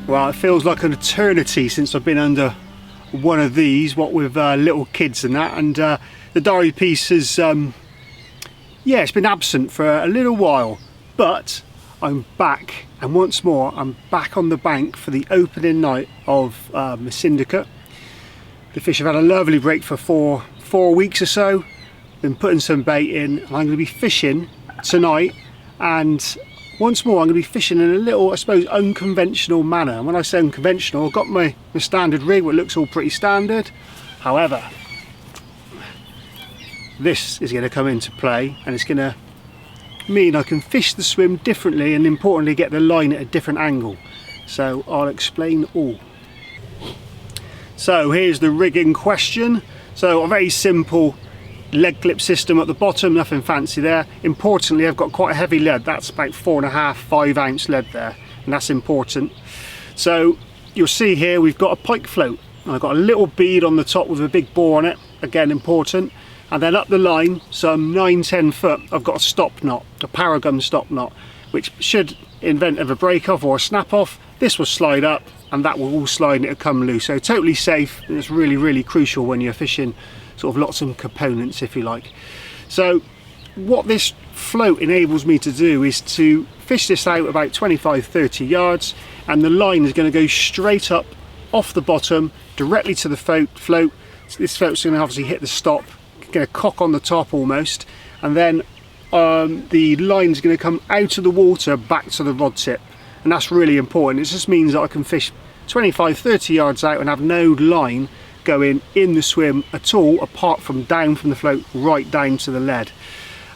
Well, it feels like an eternity since I've been under one of these, what with little kids and that, and the diary piece has, yeah, it's been absent for a little while, but I'm back, and once more I'm back on the bank for the opening night of the syndicate. The fish have had a lovely break for four weeks or so, been putting some bait in, and I'm going to be fishing tonight, and once more I'm going to be fishing in a little, I suppose, unconventional manner. And when I say unconventional, I've got my standard rig, which looks all pretty standard. However, this is going to come into play, and it's going to mean I can fish the swim differently, and importantly get the line at a different angle. So I'll explain all. So here's the rig in question. So a very simple leg clip system at the bottom, nothing fancy there. Importantly, I've got quite a heavy lead. That's about 4.5–5 ounce lead there, and that's important. So you'll see here we've got a pike float. I've got a little bead on the top with a big bore on it, again important. And then up the line, some 9–10 foot, I've got a stop knot, a paragon stop knot, which should, in event of a break off or a snap off, this will slide up and that will all slide and it'll come loose. So totally safe, and it's really, really crucial when you're fishing sort of lots of components, if you like. So what this float enables me to do is to fish this out about 25–30 yards, and the line is going to go straight up off the bottom directly to the float. So this float's going to obviously hit the stop, going to cock on the top almost, and then the line's going to come out of the water back to the rod tip, and that's really important. It just means that I can fish 25–30 yards out and have no line going in the swim at all, apart from down from the float right down to the lead.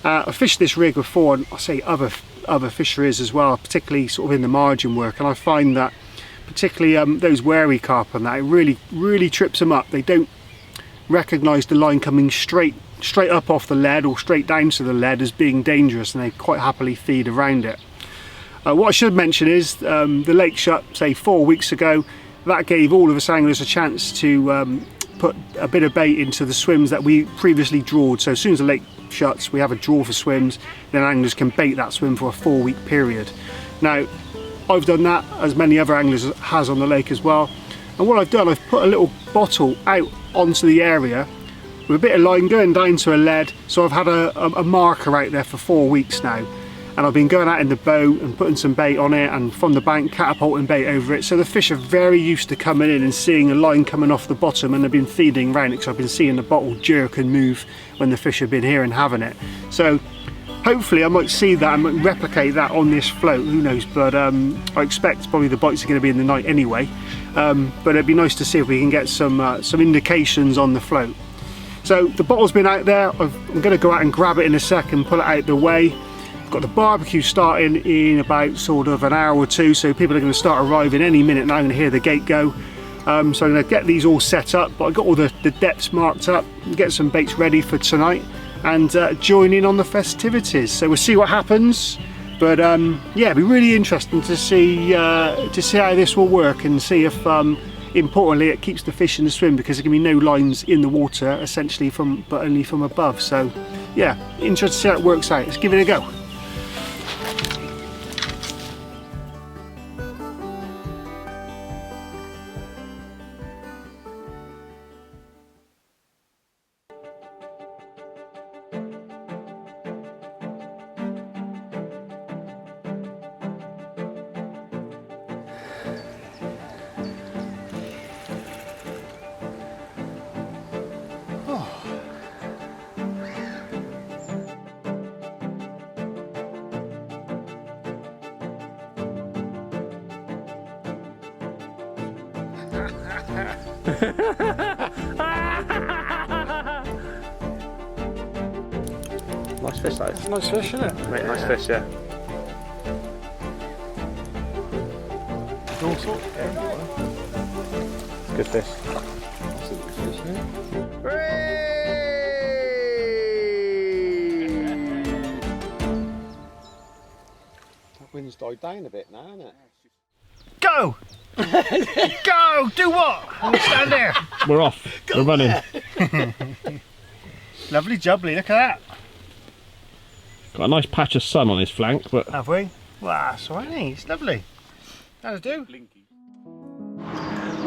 I fished this rig before, and I say other fisheries as well, particularly sort of in the margin work, and I find that particularly those wary carp and that, it really trips them up. They don't recognise the line coming straight up off the lead or straight down to the lead as being dangerous, and they quite happily feed around it. What I should mention is the lake shut, say 4 weeks ago. That gave all of us anglers a chance to put a bit of bait into the swims that we previously drawed. So as soon as the lake shuts, we have a draw for swims, then anglers can bait that swim for a 4-week period. Now, I've done that, as many other anglers has on the lake as well. And what I've done, I've put a little bottle out onto the area with a bit of line going down to a lead. So I've had a marker out there for 4 weeks now. And I've been going out in the boat and putting some bait on it, and from the bank catapulting bait over it. So the fish are very used to coming in and seeing a line coming off the bottom, and they've been feeding around it, because I've been seeing the bottle jerk and move when the fish have been here and having it. So hopefully I might see that and might replicate that on this float, who knows, but I expect probably the bites are going to be in the night anyway. But it'd be nice to see if we can get some indications on the float. So the bottle's been out there. I'm going to go out and grab it in a sec and pull it out the way. Got the barbecue starting in about sort of an hour or two, so people are going to start arriving any minute now. I'm going to hear the gate go, so I'm going to get these all set up, but I've got all the depths marked up, get some baits ready for tonight, and join in on the festivities. So we'll see what happens, but yeah, it'll be really interesting to see how this will work, and see if importantly it keeps the fish in the swim, because there can be no lines in the water essentially but only from above. So yeah, interested to see how it works out. Let's give it a go. Nice fish that is. Nice fish, isn't it? Mate, nice fish, yeah. Dorsal? Yeah. It's good fish. That wind's died down a bit now, hasn't it? Go! Go! Do what? Stand there. We're off. We're running. Lovely jubbly, look at that. Got a nice patch of sun on his flank, but... Have we? Well, that's alright, it's lovely. That'll do.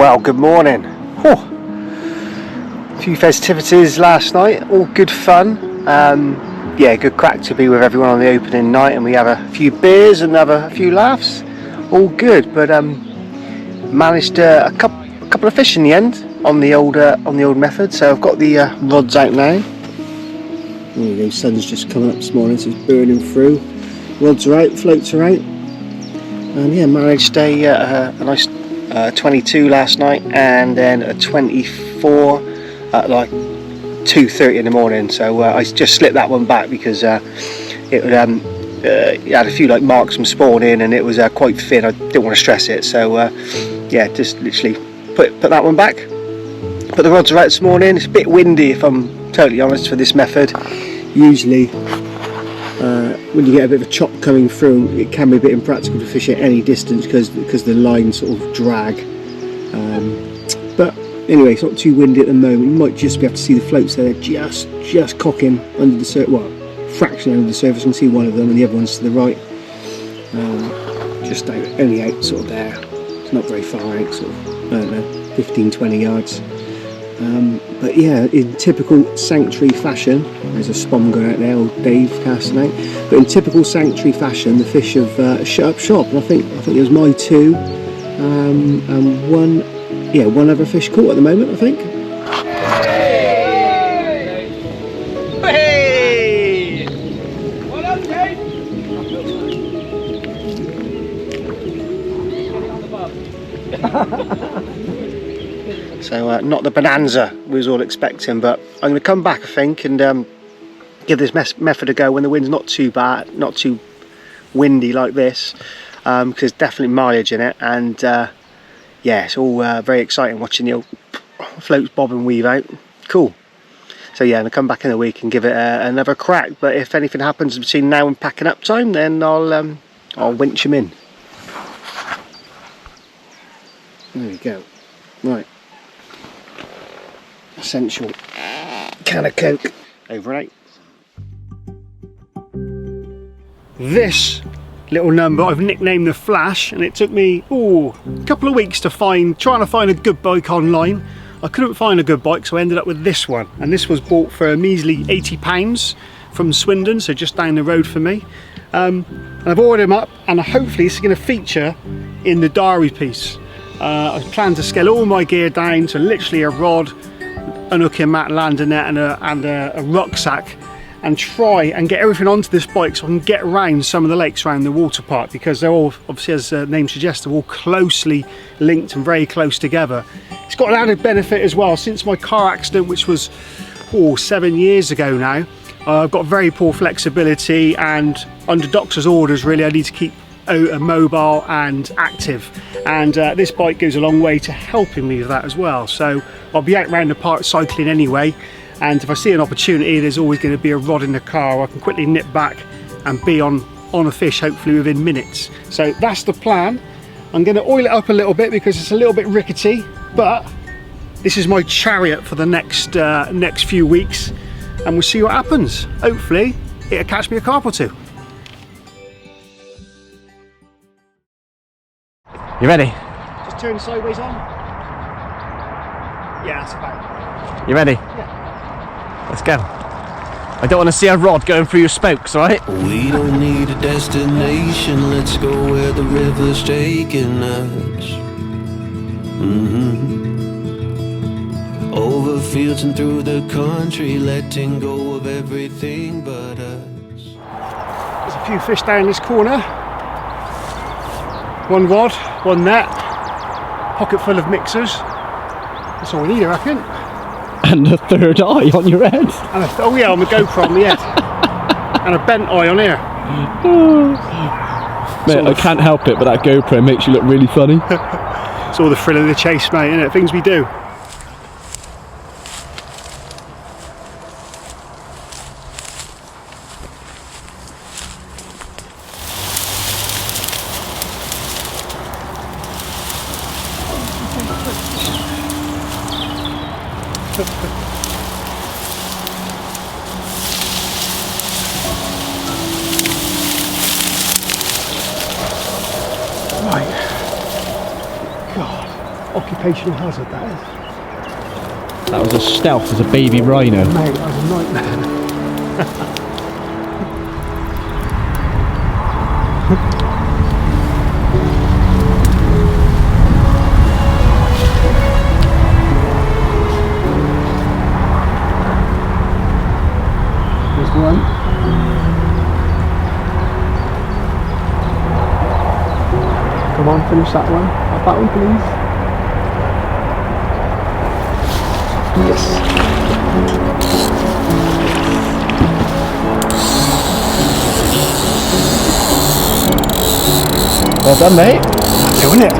Well, good morning. A few festivities last night, all good fun. Yeah, good crack to be with everyone on the opening night, and we have a few beers and have a few laughs. All good, but managed a couple of fish in the end on the old method. So I've got the rods out now. There you go, sun's just coming up this morning, so it's burning through. Rods are out, floats are out, and yeah, managed a nice 22 last night, and then a 24 at like 2:30 in the morning. So I just slipped that one back because it had a few like marks from spawning, and it was quite thin. I didn't want to stress it, so yeah, just literally put that one back. But the rods are out this morning. It's a bit windy, if I'm totally honest, for this method. Usually when you get a bit of a chop coming through, it can be a bit impractical to fish at any distance because the lines sort of drag. But anyway, it's not too windy at the moment. You might just be able to see the floats there, just cocking under the surface, well, fraction under the surface. You can see one of them, and the other one's to the right. Just out, only out sort of there. It's not very far out, sort of, I don't know, 15-20 yards. But yeah, in typical sanctuary fashion, there's a spomger out there, old Dave casting out. But in typical sanctuary fashion, the fish have shut up shop, and I think it was my two, and one other fish caught at the moment, I think. Hey! What up, Dave? So not the bonanza we was all expecting, but I'm going to come back, I think, and give this method a go when the wind's not too bad, not too windy like this, because there's definitely mileage in it, and yeah, it's all very exciting watching the old floats bob and weave out. Cool. So yeah, I'm going to come back in a week and give it another crack, but if anything happens between now and packing up time, then I'll winch them in. There we go. Right. Essential can of Coke. Over and out. This little number I've nicknamed the Flash, and it took me a couple of weeks to trying to find a good bike online. I couldn't find a good bike, so I ended up with this one, and this was bought for a measly £80 from Swindon, so just down the road for me. And I've ordered them up, and hopefully it's going to feature in the diary piece. I plan to scale all my gear down to literally a rod, an hooking mat, landing net, and a rucksack, and try and get everything onto this bike so I can get around some of the lakes around the water park, because they're all, obviously, as the name suggests, they're all closely linked and very close together. It's got an added benefit as well. Since my car accident, which was 7 years ago now, I've got very poor flexibility, and under doctor's orders really I need to keep mobile and active, and this bike goes a long way to helping me with that as well. So I'll be out around the park cycling anyway, and if I see an opportunity, there's always going to be a rod in the car. I can quickly nip back and be on a fish, hopefully within minutes. So that's the plan. I'm going to oil it up a little bit because it's a little bit rickety, but this is my chariot for the next few weeks, and we'll see what happens. Hopefully it'll catch me a carp or two. You ready? Just turn sideways on. Yeah, that's about it. You ready? Yeah. Let's go. I don't want to see a rod going through your spokes, alright? We don't need a destination, let's go where the river's taking us. Over fields and through the country, letting go of everything but us. There's a few fish down this corner. One rod, one net, pocket full of mixers. That's all we need, I reckon. And a third eye on your head. And oh yeah, on the GoPro on the head. And a bent eye on here. Mate, I can't help it, but that GoPro makes you look really funny. It's all the thrill of the chase, mate, isn't it? Things we do. occupational hazard, that is. That was as stealth as a baby rhino. Mate, that was a nightmare. There's one. Come on, finish that one. Have that one, please. Yes. Well done, mate. Doing it.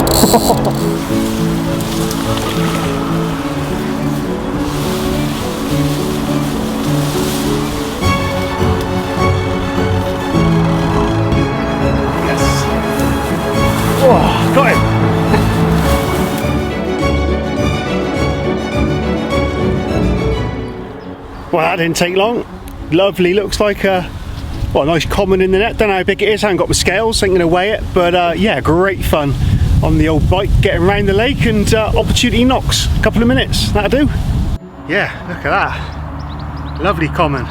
Yes. Oh, got him. Well, that didn't take long. Lovely, looks like a nice common in the net. Don't know how big it is, I haven't got my scales, so I'm going to weigh it. But yeah, great fun on the old bike, getting around the lake, and opportunity knocks. A couple of minutes, that'll do. Yeah, look at that. Lovely common.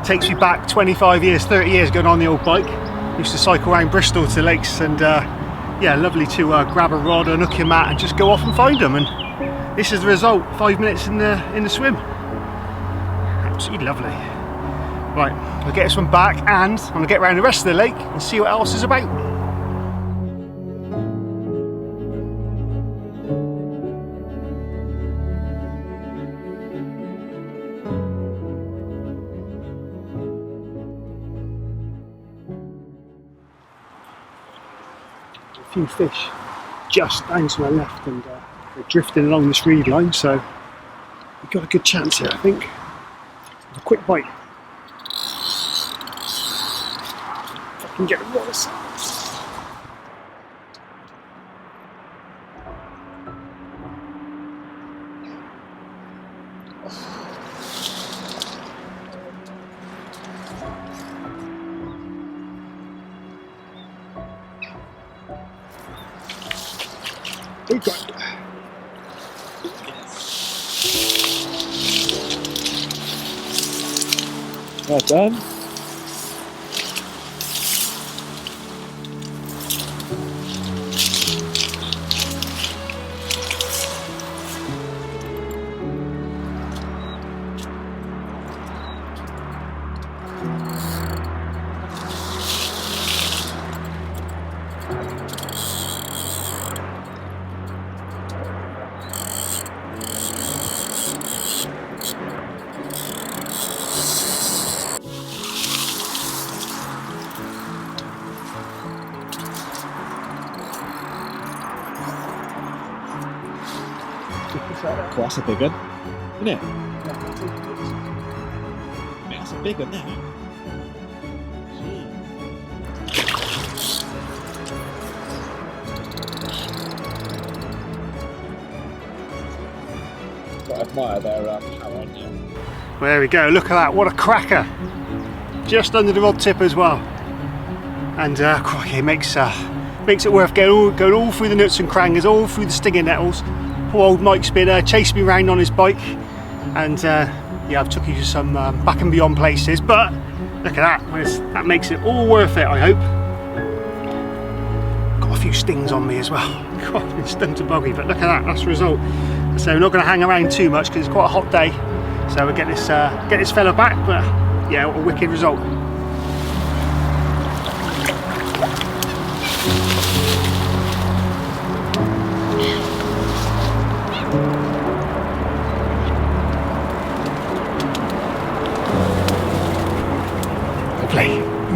Takes me back 25 years, 30 years going on the old bike. Used to cycle around Bristol to lakes, and yeah, lovely to grab a rod, unhook your mat, and just go off and find them. And this is the result, 5 minutes in the swim. Absolutely lovely. Right, I'll get this one back, and I'm going to get around the rest of the lake and see what else is about. A few fish just down to my left, and they're drifting along this reed line, so we've got a good chance here, I think. A quick bite. If I can get the water. Big one. Well done. Cool, that's a big one, isn't it? Mate, that's a big one now. Got to admire their power on you. Well, there we go, look at that, what a cracker. Just under the rod tip as well. And crikey, it makes it worth going all through the nuts and crangers, all through the stinging nettles. Poor old Mike's been chasing me around on his bike, and yeah, I've took you to some back and beyond places, but look at that, that makes it all worth it, I hope. Got a few stings on me as well. God, I've been stung to buggy, but look at that, that's the result. So we're not going to hang around too much because it's quite a hot day, so we'll get this fella back, but yeah, what a wicked result.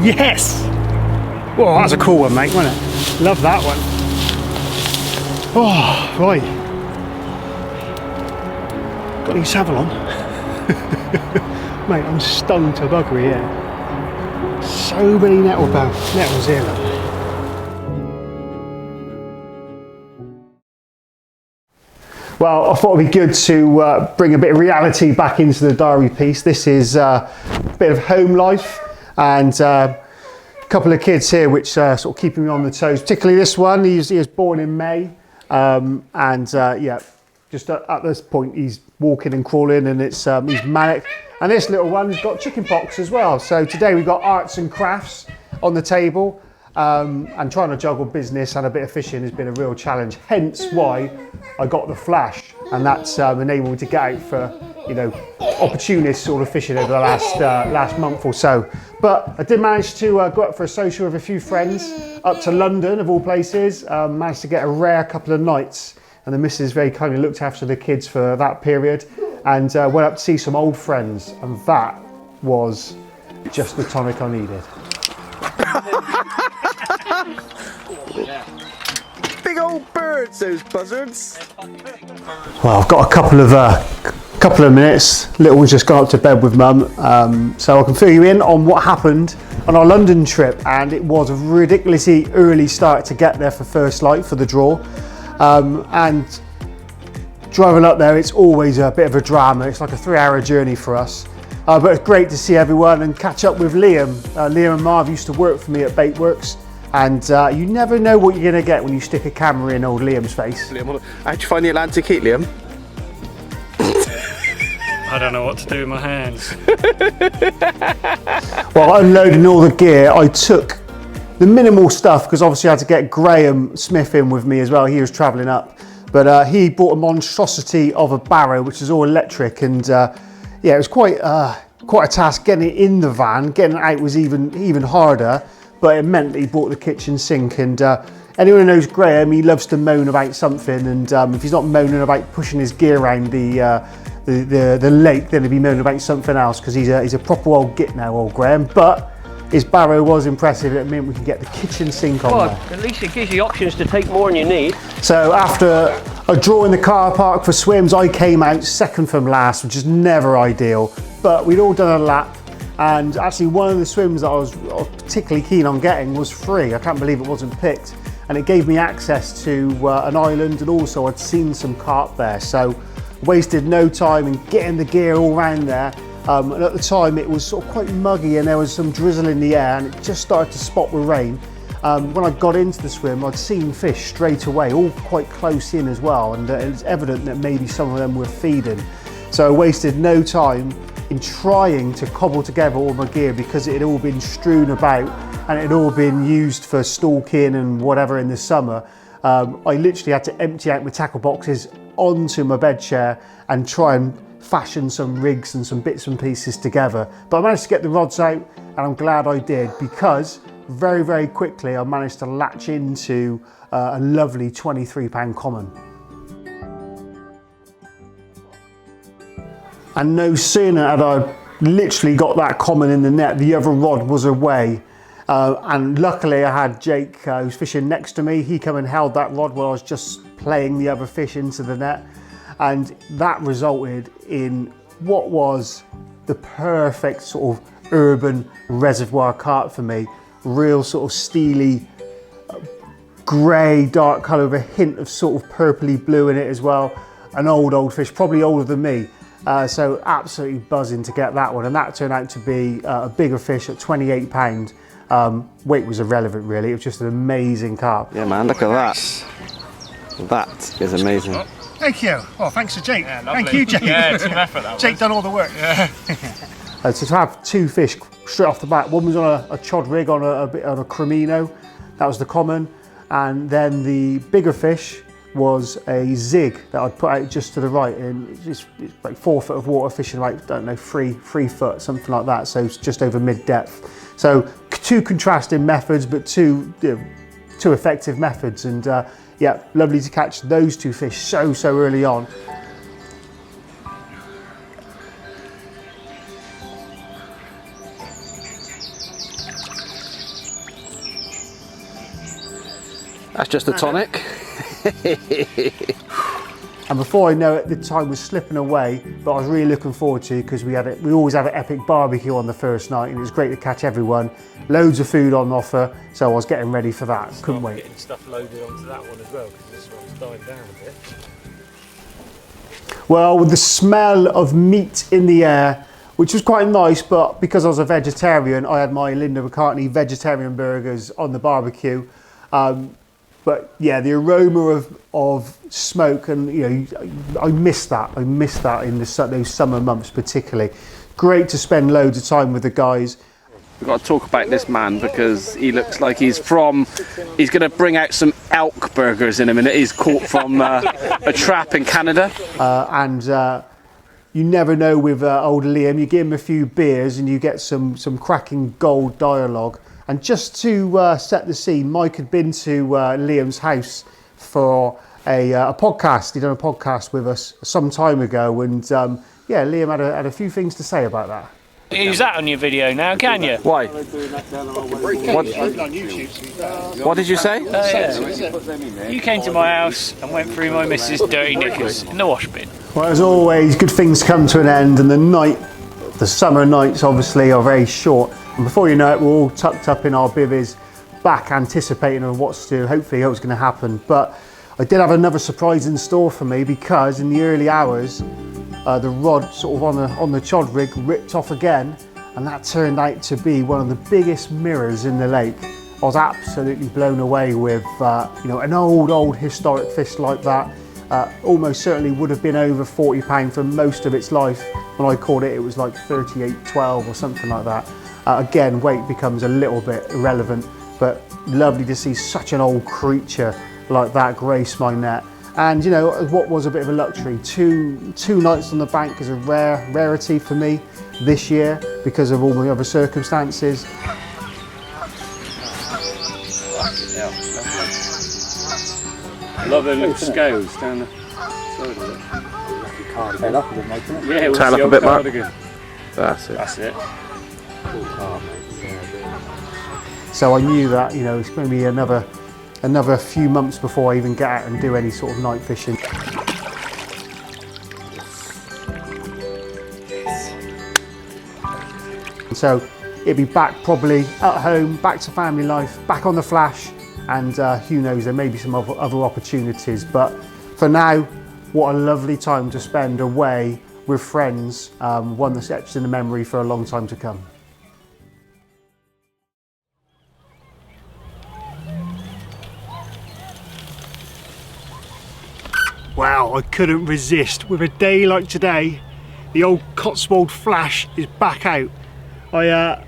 Yes! Whoa, that's a cool one, mate, wasn't it? Love that one. Oh, right. Got any saddle on? Mate, I'm stung to buggery here. So many nettles here. Look. Well, I thought it'd be good to bring a bit of reality back into the diary piece. This is a bit of home life, and a couple of kids here which are sort of keeping me on the toes, particularly this one. He was born in May, Yeah, just at this point he's walking and crawling, and it's he's manic. And this little one's got chicken pox as well. So today we've got arts and crafts on the table, and trying to juggle business and a bit of fishing has been a real challenge. Hence why I got the flash, and that's enabled me to get out for, you know, opportunist sort of fishing over the last month or so. But I did manage to go up for a social with a few friends up to London, of all places. Managed to get a rare couple of nights, and the missus very kindly looked after the kids for that period, and went up to see some old friends, and that was just the tonic I needed. Big old birds, those buzzards. Well, I've got a couple of minutes. Little one's just gone up to bed with mum, so I can fill you in on what happened on our London trip. And it was a ridiculously early start to get there for first light for the draw, and driving up there, it's always a bit of a drama. It's like a 3-hour journey for us, but it's great to see everyone and catch up with Liam. Liam and Marv used to work for me at Baitworks, and you never know what you're going to get when you stick a camera in old Liam's face. Liam, how'd you find the Atlantic heat, Liam? I don't know what to do with my hands. Well, unloading all the gear, I took the minimal stuff because obviously I had to get Graham Smith in with me as well. He was travelling up, but he bought a monstrosity of a barrow, which is all electric, and yeah, it was quite a task getting it in the van. Getting it out was even harder, but it meant that he bought the kitchen sink. And anyone who knows Graham, he loves to moan about something, and if he's not moaning about pushing his gear around the lake, then he'd be moaning about something else, because he's a proper old git now, old Graham. But his barrow was impressive. It meant we could get the kitchen sink on there. At least it gives you options to take more than you need. So after a draw in the car park for swims, I came out second from last, which is never ideal. But we'd all done a lap, and actually one of the swims that I was particularly keen on getting was free. I can't believe it wasn't picked. And it gave me access to an island, and also I'd seen some carp there. So wasted no time in getting the gear all around there. And at the time it was sort of quite muggy, and there was some drizzle in the air, and it just started to spot with rain. When I got into the swim, I'd seen fish straight away, all quite close in as well, and it was evident that maybe some of them were feeding. So I wasted no time in trying to cobble together all my gear, because it had all been strewn about and it had all been used for stalking and whatever in the summer. I literally had to empty out my tackle boxes onto my bed chair and try and fashion some rigs and some bits and pieces together. But I managed to get the rods out, and I'm glad I did, because very, very quickly I managed to latch into a lovely £23 common. And no sooner had I literally got that common in the net, the other rod was away. And luckily I had Jake, who's fishing next to me. He come and held that rod while I was just playing the other fish into the net. And that resulted in what was the perfect sort of urban reservoir carp for me. Real sort of steely, grey, dark colour with a hint of sort of purpley blue in it as well. An old fish, probably older than me. So absolutely buzzing to get that one. And that turned out to be a bigger fish at £28. Weight was irrelevant really, it was just an amazing carp. Yeah man, look at that. That is amazing. Thank you. Well, thanks to Jake. Yeah, thank you, Jake. Yeah, team effort that Jake done all the work. Yeah. So to have two fish straight off the bat, one was on a chod rig on a cremino, that was the common, and then the bigger fish was a zig that I'd put out just to the right, and it's like 4 foot of water, fishing like, I don't know, 3 foot, something like that, so it's just over mid depth. So two contrasting methods, but two effective methods, and yeah, lovely to catch those two fish so early on. That's just a tonic. And before I know it, the time was slipping away, but I was really looking forward to, because we always have an epic barbecue on the first night, and it was great to catch everyone. Loads of food on offer, so I was getting ready for that. Couldn't wait. Getting stuff loaded onto that one as well, because this one's died down a bit. Well, with the smell of meat in the air, which was quite nice, but because I was a vegetarian, I had my Linda McCartney vegetarian burgers on the barbecue. But yeah, the aroma of smoke, and you know, I miss that. I miss that in those summer months particularly. Great to spend loads of time with the guys. We've got to talk about this man because he looks like he's going to bring out some elk burgers in a minute. He's caught from a trap in Canada. You never know with old Liam. You give him a few beers and you get some cracking gold dialogue. And just to set the scene, Mike had been to Liam's house for a podcast. He'd done a podcast with us some time ago, and yeah, Liam had a few things to say about that. Use that on your video now, can you? Why? What did you say? Yeah. You came to my house and went through my missus' dirty knickers in the wash bin. Well, as always, good things come to an end, and the summer nights obviously are very short. And before you know it, we're all tucked up in our bivvies, back anticipating on what's to hopefully what's going to happen. But I did have another surprise in store for me, because in the early hours, the rod sort of on the chod rig ripped off again, and that turned out to be one of the biggest mirrors in the lake. I was absolutely blown away with you know, an old historic fish like that. Almost certainly would have been over 40 pound for most of its life. When I caught it, it was like 38.12 or something like that. Again, weight becomes a little bit irrelevant, but lovely to see such an old creature like that grace my net. And you know, what was a bit of a luxury, two nights on the bank is a rarity for me this year because of all my other circumstances. Love the little scales down the side of it. Tail up a bit, mate, isn't it? Yeah, Tail up a bit, Mark. That's it. That's it. So I knew that, you know, it's going to be another few months before I even get out and do any sort of night fishing. So it'll be back probably at home, back to family life, back on the flash, and who knows, there may be some other opportunities. But for now, what a lovely time to spend away with friends, one that's etched in the memory for a long time to come. Wow, I couldn't resist. With a day like today, the old Cotswold flash is back out. I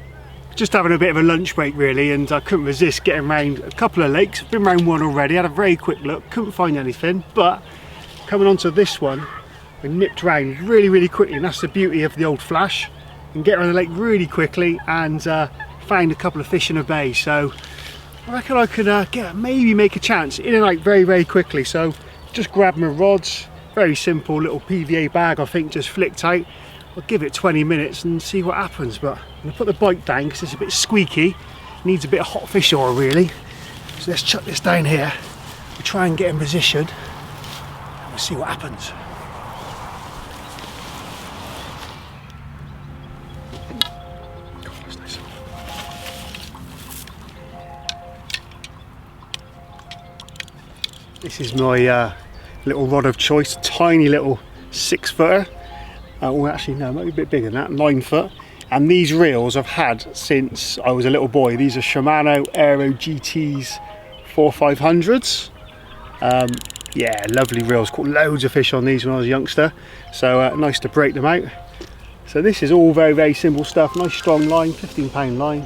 just having a bit of a lunch break really, and I couldn't resist getting round a couple of lakes. I've been round one already, had a very quick look, couldn't find anything, but coming onto this one, I nipped round really quickly, and that's the beauty of the old flash. You can get around the lake really quickly, and found a couple of fish in a bay. So I reckon I could maybe make a chance in and out very quickly. So just grabbed my rods, very simple little PVA bag, I think, just flicked out. I'll give it 20 minutes and see what happens, but I'm going to put the bike down because it's a bit squeaky, needs a bit of hot fish oil really. So let's chuck this down here, we'll try and get in position and we'll see what happens. God, that's nice. This is my little rod of choice, tiny little 6 footer. Well, actually no, it might be a bit bigger than that, 9 foot. And these reels I've had since I was a little boy. These are Shimano Aero GTs 4500s. Yeah, lovely reels. Caught loads of fish on these when I was a youngster. So nice to break them out. So this is all very simple stuff. Nice strong line, 15-pound line.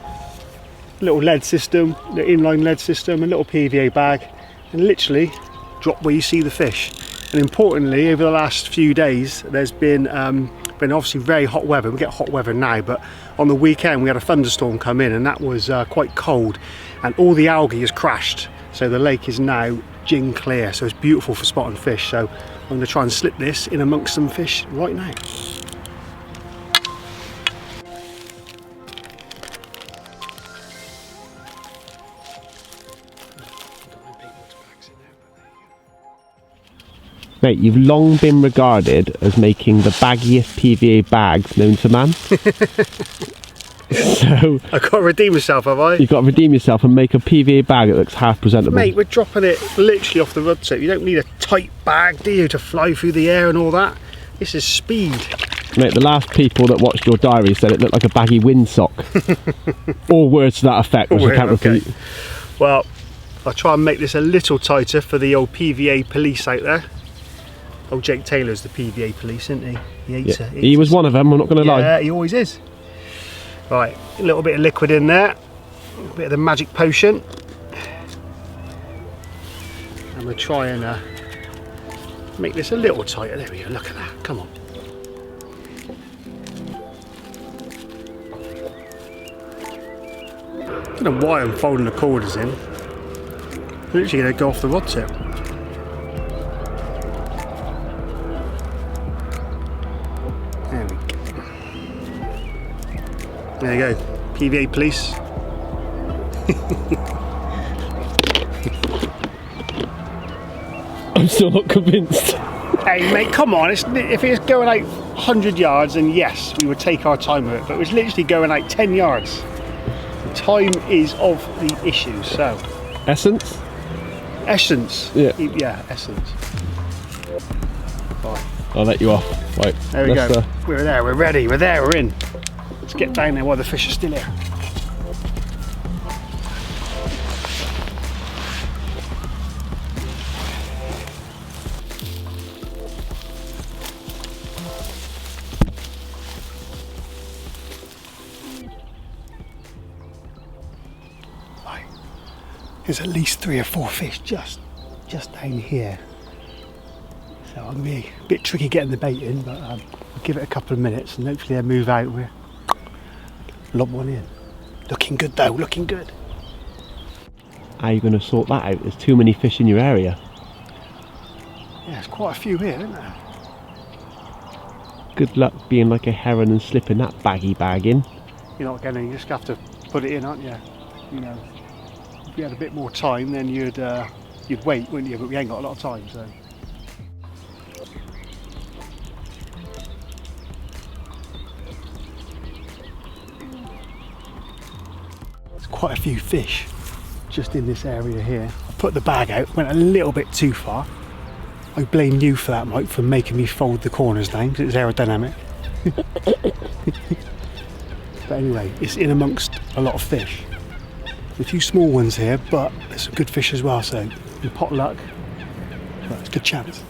Little lead system, the inline lead system, a little PVA bag, and literally drop where you see the fish. And importantly, over the last few days, there's been obviously very hot weather. We get hot weather now, but on the weekend we had a thunderstorm come in, and that was quite cold, and all the algae has crashed. So the lake is now gin clear, so it's beautiful for spotting fish. So I'm going to try and slip this in amongst some fish right now. Mate, you've long been regarded as making the baggiest PVA bags known to man. So I've got to redeem myself, have I? you've got to redeem yourself and make a PVA bag that looks half presentable. Mate, we're dropping it literally off the rod tip. You don't need a tight bag, do you, to fly through the air and all that? This is speed. Mate, the last people that watched your diary said it looked like a baggy windsock. All words to that effect, which I can't repeat. Well, I'll try and make this a little tighter for the old PVA police out there. Old Jake Taylor's the PVA police, isn't he? He hates it. He was one of them, I'm not going to lie. Yeah, he always is. Right, a little bit of liquid in there, a bit of the magic potion. And we'll try and make this a little tighter. There we go, look at that, come on. I don't know why I'm folding the corders in. They're literally going to go off the rod tip. There we go. There you go, PVA police. I'm still not convinced. Hey mate, come on, if it's going out 100 yards, then yes, we would take our time with it, but it was literally going out 10 yards. The time is of the issue, so. Essence? Essence. Yeah, essence. Right. I'll let you off. Right. There we go. We're there, we're ready, we're there, we're in. Let's get down there while the fish are still here. Right. There's at least 3 or 4 fish just down here. So I'm going to be a bit tricky getting the bait in, but I'll give it a couple of minutes and hopefully they'll move out. We'll lob one in. Looking good though, looking good. How are you going to sort that out? There's too many fish in your area. Yeah, there's quite a few here, isn't there? Good luck being like a heron and slipping that baggy bag in. You're not getting, you just have to put it in, aren't you? You know, if you had a bit more time, then you'd wait, wouldn't you? But we ain't got a lot of time, so. There's quite a few fish just in this area here. I put the bag out, went a little bit too far. I blame you for that, Mike, for making me fold the corners down because it's aerodynamic. But anyway, it's in amongst a lot of fish. There's a few small ones here, but there's some good fish as well, so in pot luck, well, it's a good chance.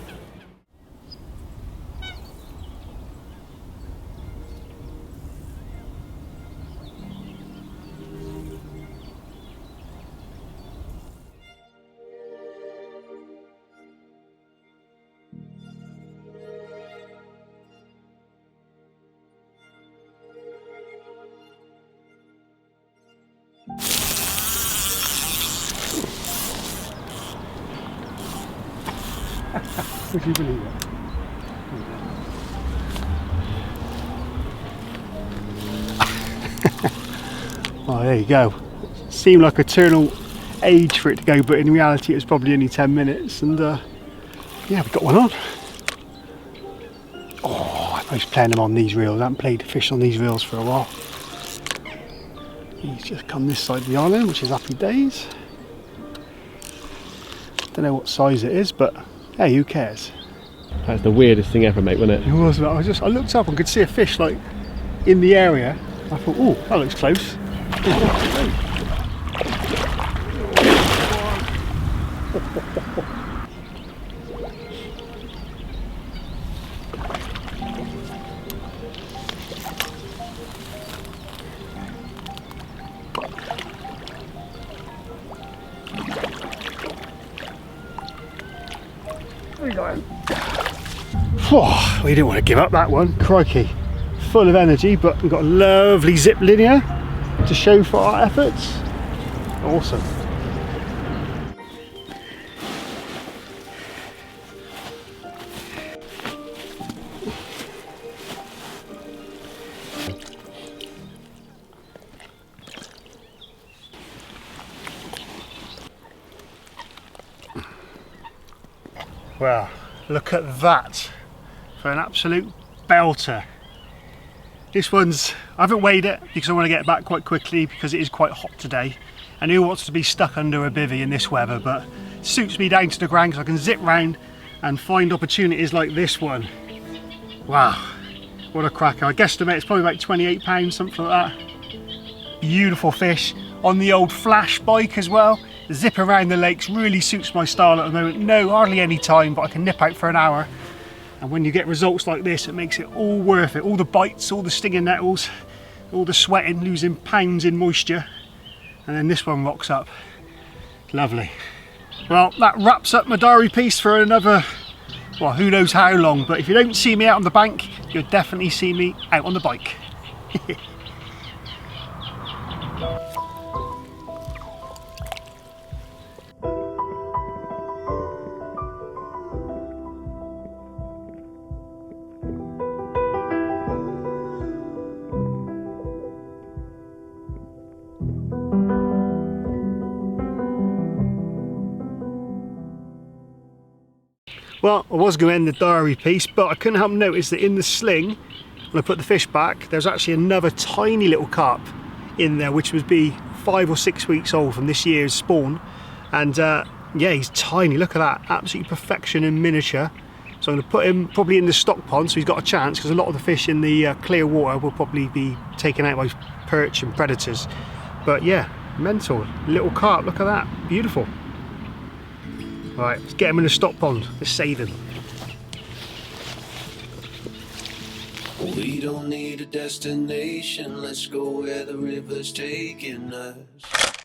Would you believe it? Oh, there you go. Seemed like eternal age for it to go, but in reality it was probably only 10 minutes and yeah, we got one on. Oh, I was playing them on these reels. I haven't played fish on these reels for a while. He's just come this side of the island, which is happy days. Don't know what size it is, but hey, who cares? That's the weirdest thing ever, mate, wasn't it? It was. I looked up and could see a fish like in the area. I thought, oh, that looks close. We got him. Oh, we didn't want to give up that one, crikey. Full of energy, but we've got a lovely zip linear to show for our efforts. Awesome. Well, look at that for an absolute belter. This one's, I haven't weighed it because I want to get it back quite quickly because it is quite hot today. And who wants to be stuck under a bivvy in this weather, but it suits me down to the ground because I can zip round and find opportunities like this one. Wow, what a cracker. I guesstimate it's probably about 28 pounds, something like that. Beautiful fish on the old flash bike as well. The zip around the lakes really suits my style at the moment. No, hardly any time, but I can nip out for an hour. And when you get results like this, it makes it all worth it. All the bites, all the stinging nettles, all the sweating, losing pounds in moisture. And then this one rocks up. Lovely. Well, that wraps up my diary piece for another, well, who knows how long. But if you don't see me out on the bank, you'll definitely see me out on the bike. Well, I was going to end the diary piece, but I couldn't help notice that in the sling, when I put the fish back, there's actually another tiny little carp in there, which would be 5 or 6 weeks old from this year's spawn. And yeah, he's tiny. Look at that, absolute perfection in miniature. So I'm going to put him probably in the stock pond, so he's got a chance, because a lot of the fish in the clear water will probably be taken out by perch and predators. But yeah, mental. Little carp, look at that, beautiful. Right, let's get him in the stock pond. Let's save him. We don't need a destination, let's go where the river's taking us.